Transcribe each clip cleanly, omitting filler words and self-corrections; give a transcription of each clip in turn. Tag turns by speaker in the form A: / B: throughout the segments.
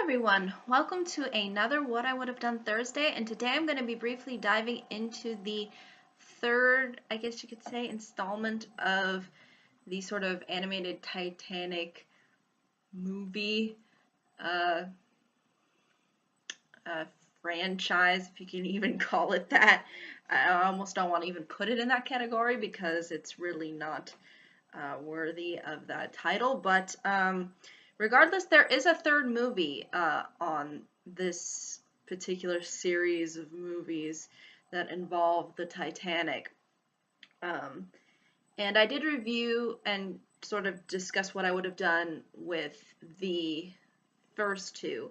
A: everyone, welcome to another What I Would Have Done Thursday, and today I'm going to be briefly diving into the third, I guess you could say, installment of the sort of animated Titanic movie uh, uh, franchise, if you can even call it that. I almost don't want to even put it in that category because it's really not worthy of that title, but regardless, there is a third movie on this particular series of movies that involve the Titanic. Um, and I did review and sort of discuss what I would have done with the first two,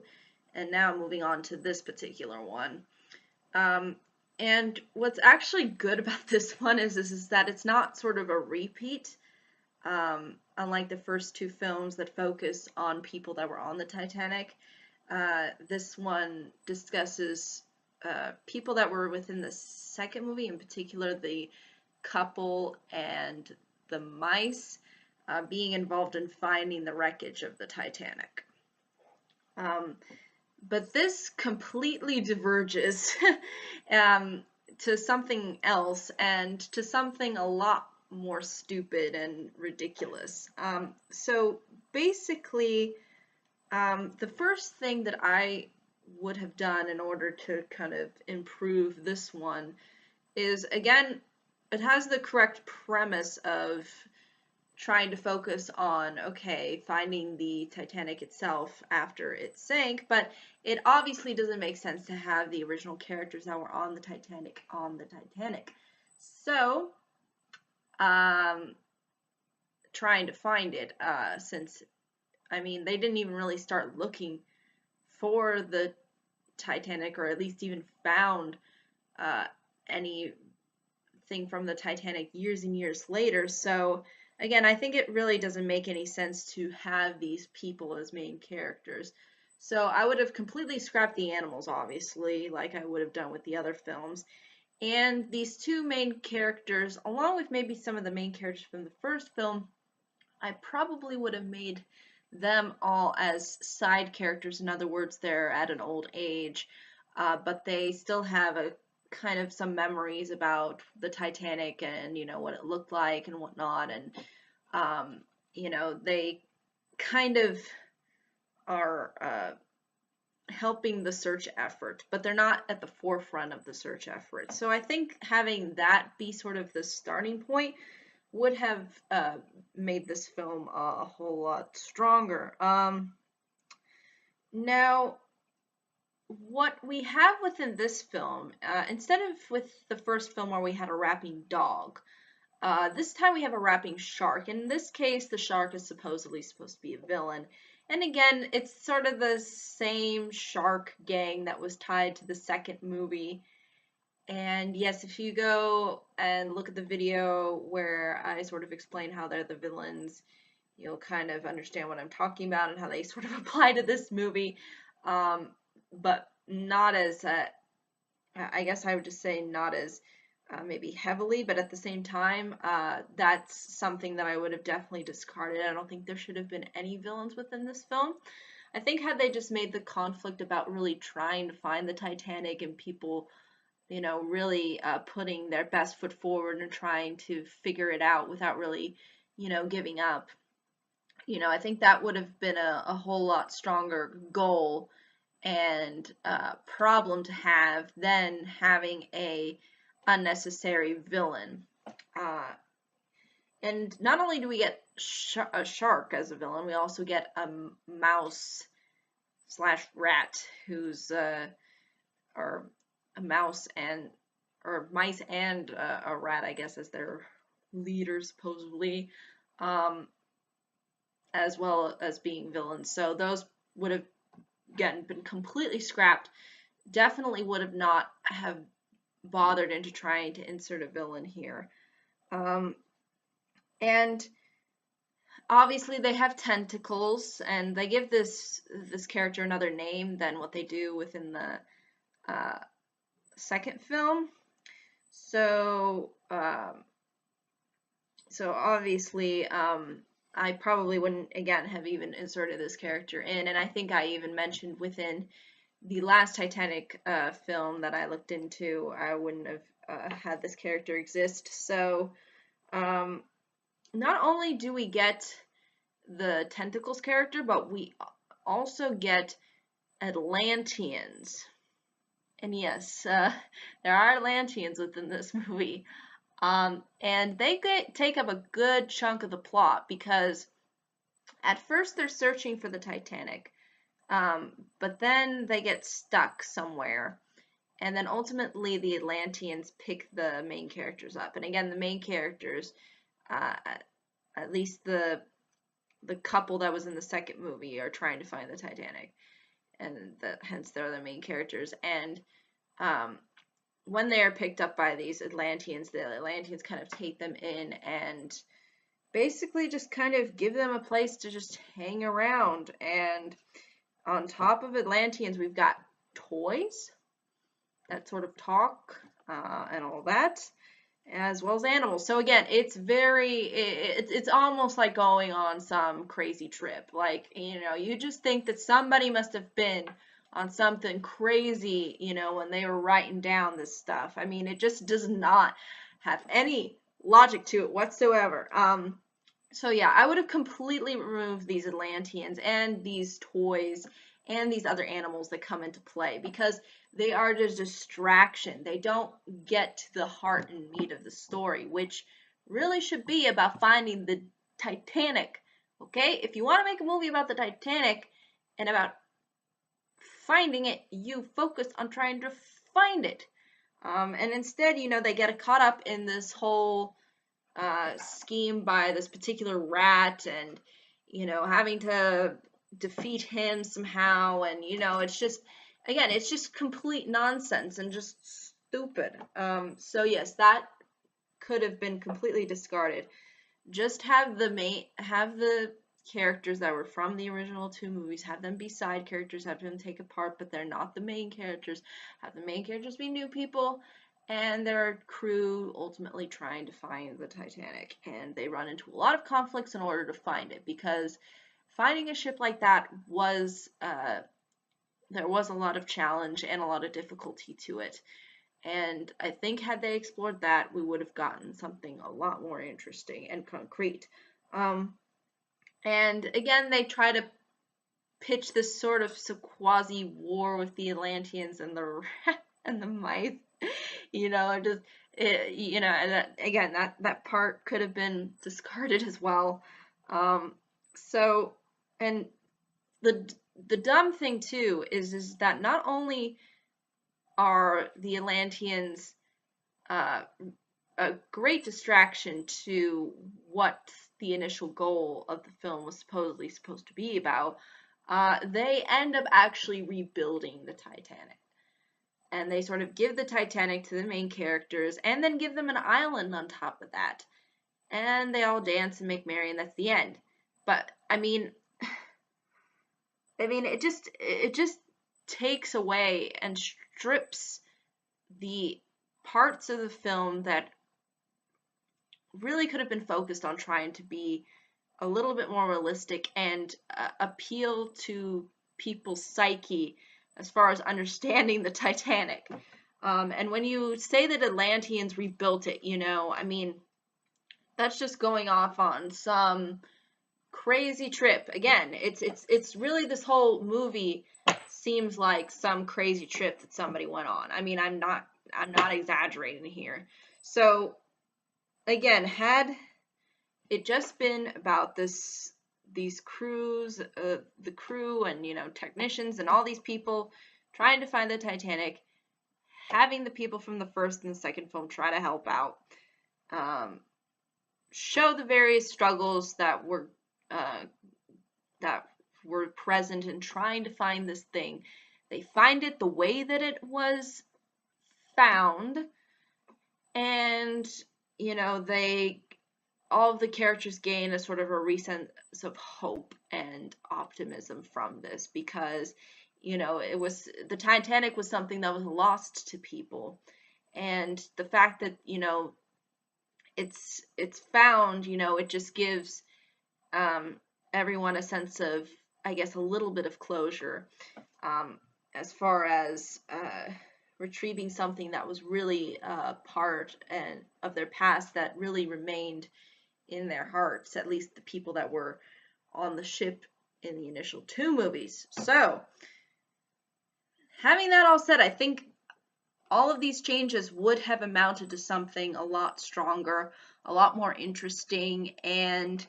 A: and now moving on to this particular one. Um, and what's actually good about this one is that it's not sort of a repeat. Unlike the first two films that focus on people that were on the Titanic, this one discusses people that were within the second movie, in particular the couple and the mice, being involved in finding the wreckage of the Titanic. But this completely diverges to something else and to something a lot more stupid and ridiculous. So basically, the first thing that I would have done in order to kind of improve this one is, again, it has the correct premise of trying to focus on, okay, finding the Titanic itself after it sank, but it obviously doesn't make sense to have the original characters that were on the Titanic on the Titanic. So, trying to find it, since, I mean, they didn't even really start looking for the Titanic, or at least even found anything from the Titanic years and years later. So, again, I think it really doesn't make any sense to have these people as main characters. So I would have completely scrapped the animals, obviously, like I would have done with the other films. And these two main characters, along with maybe some of the main characters from the first film, I probably would have made them all as side characters. In other words, they're at an old age, but they still have a kind of some memories about the Titanic and, you know, what it looked like and whatnot. And, you know, they kind of are helping the search effort, but they're not at the forefront of the search effort. So I think having that be sort of the starting point would have made this film a whole lot stronger. Now, what we have within this film, instead of with the first film where we had a rapping dog, this time we have a rapping shark. In this case, the shark is supposedly supposed to be a villain. And again, it's sort of the same shark gang that was tied to the second movie. And yes, if you go and look at the video where I sort of explain how they're the villains, you'll kind of understand what I'm talking about and how they sort of apply to this movie. But not as, I guess I would just say not as maybe heavily, but at the same time, that's something that I would have definitely discarded. I don't think there should have been any villains within this film. I think had they just made the conflict about really trying to find the Titanic and people, you know, really putting their best foot forward and trying to figure it out without really, you know, giving up, you know, I think that would have been a whole lot stronger goal and problem to have than having a unnecessary villain. Uh, and not only do we get a shark as a villain, we also get a mouse slash rat who's or a mouse and or mice and a rat, I guess, as their leader supposedly, as well as being villains. So those would have again been completely scrapped. Definitely would have not have bothered into trying to insert a villain here. And obviously they have tentacles, and they give this character another name than what they do within the second film. So so obviously I probably wouldn't, again, have even inserted this character in. And I think I even mentioned within the last Titanic film that I looked into, I wouldn't have had this character exist. So, not only do we get the Tentacles character, but we also get Atlanteans. And yes, there are Atlanteans within this movie. And they take up a good chunk of the plot because at first they're searching for the Titanic, but then they get stuck somewhere. And then ultimately the Atlanteans pick the main characters up. And again, the main characters, uh, at least the couple that was in the second movie, are trying to find the Titanic, and hence they're the main characters. And when they are picked up by these Atlanteans, the Atlanteans kind of take them in and basically just kind of give them a place to just hang around. And on top of Atlanteans, we've got toys that sort of talk and all that, as well as animals. So again, it's almost like going on some crazy trip. Like, you just think that somebody must have been on something crazy, when they were writing down this stuff. I mean, it just does not have any logic to it whatsoever. So yeah, I would have completely removed these Atlanteans and these toys and these other animals that come into play because they are just a distraction. They don't get to the heart and meat of the story, which really should be about finding the Titanic. Okay? If you want to make a movie about the Titanic and about finding it, you focus on trying to find it. And instead, they get caught up in this whole scheme by this particular rat and, having to defeat him somehow. And, it's just, again, it's just complete nonsense and just stupid. So yes, that could have been completely discarded. Just have the characters that were from the original two movies, have them be side characters, have them take a part, but they're not the main characters. Have the main characters be new people, and their crew ultimately trying to find the Titanic. And they run into a lot of conflicts in order to find it, because finding a ship like that was, there was a lot of challenge and a lot of difficulty to it. And I think had they explored that, we would have gotten something a lot more interesting and concrete. And again, they try to pitch this sort of quasi war with the Atlanteans and the and the mice. Just again, that part could have been discarded as well. So, and the dumb thing too is that not only are the Atlanteans a great distraction to what the initial goal of the film was supposed to be about, they end up actually rebuilding the Titanic. And they sort of give the Titanic to the main characters and then give them an island on top of that. And they all dance and make merry, and that's the end. But I mean it just takes away and strips the parts of the film that really could have been focused on trying to be a little bit more realistic and appeal to people's psyche as far as understanding the Titanic. And when you say that Atlanteans rebuilt it, that's just going off on some crazy trip. Again, it's really, this whole movie seems like some crazy trip that somebody went on. I mean, I'm not exaggerating here. So again, had it just been about these crews, the crew and, technicians and all these people trying to find the Titanic, having the people from the first and the second film try to help out, show the various struggles that were present in trying to find this thing. They find it the way that it was found, and all of the characters gain a sort of a sense of hope and optimism from this, because the Titanic was something that was lost to people, and the fact that it's found, it just gives um, everyone a sense of, I guess, a little bit of closure, as far as retrieving something that was really part of their past that really remained in their hearts, at least the people that were on the ship in the initial 2 movies. So, having that all said, I think all of these changes would have amounted to something a lot stronger, a lot more interesting, and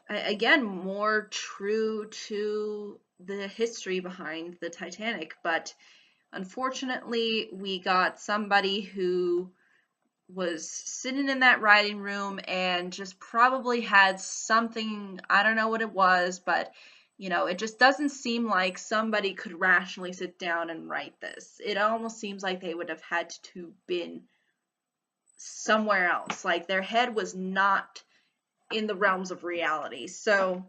A: again, more true to the history behind the Titanic. But unfortunately, we got somebody who was sitting in that writing room and just probably had something, I don't know what it was, but it just doesn't seem like somebody could rationally sit down and write this. It almost seems like they would have had to been somewhere else. Like their head was not in the realms of reality. So,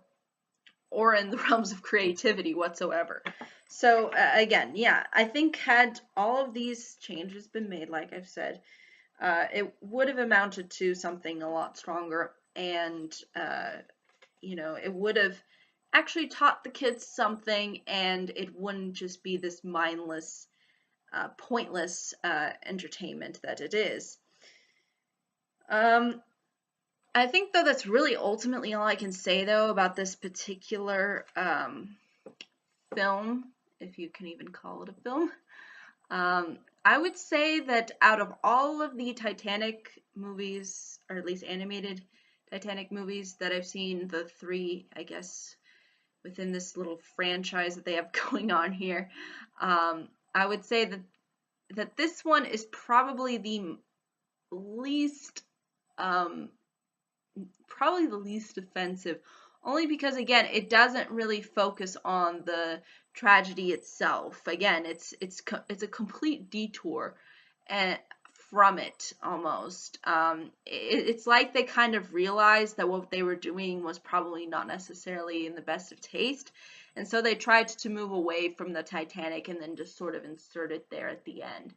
A: or in the realms of creativity whatsoever. So again, yeah, I think had all of these changes been made, like I've said, it would have amounted to something a lot stronger, and it would have actually taught the kids something, and it wouldn't just be this mindless, pointless entertainment that it is. I think, though, that's really ultimately all I can say, though, about this particular film, if you can even call it a film. I would say that out of all of the Titanic movies, or at least animated Titanic movies that I've seen, the 3, I guess, within this little franchise that they have going on here, I would say that this one is probably the least, offensive, only because, again, it doesn't really focus on the tragedy itself. Again, it's a complete detour and from it, almost. It's like they kind of realized that what they were doing was probably not necessarily in the best of taste, and so they tried to move away from the Titanic and then just sort of insert it there at the end.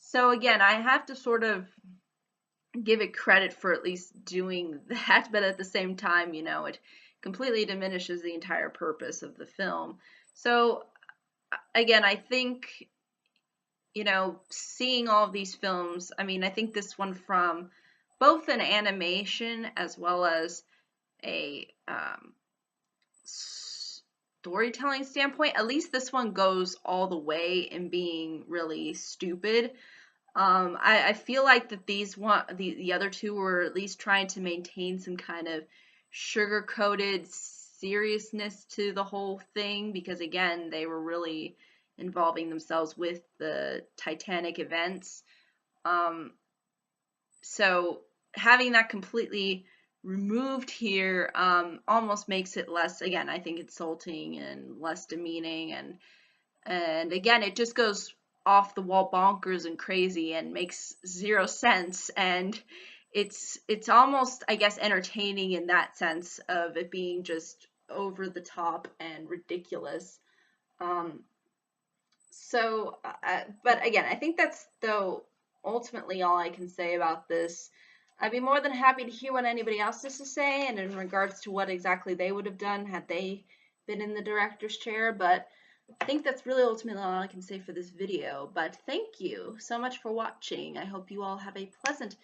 A: So again, I have to sort of give it credit for at least doing that, but at the same time, it completely diminishes the entire purpose of the film. So again, I think, seeing all of these films, I mean, I think this one, from both an animation as well as a storytelling standpoint, at least this one goes all the way in being really stupid. I feel like that the other 2 were at least trying to maintain some kind of sugar-coated seriousness to the whole thing, because again, they were really involving themselves with the Titanic events. So having that completely removed here almost makes it less, again, I think, insulting and less demeaning, and again, it just goes off the wall bonkers and crazy and makes 0 sense, and it's almost, I guess, entertaining in that sense of it being just over the top and ridiculous. But again, I think that's, though, ultimately all I can say about this. I'd be more than happy to hear what anybody else has to say, and in regards to what exactly they would have done had they been in the director's chair, but I think that's really ultimately all I can say for this video. But thank you so much for watching. I hope you all have a pleasant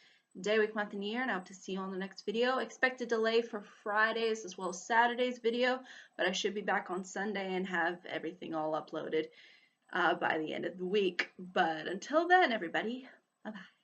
A: day, week, month, and year, and I hope to see you on the next video. Expect a delay for Friday's as well as Saturday's video, but I should be back on Sunday and have everything all uploaded by the end of the week. But until then, everybody, bye-bye.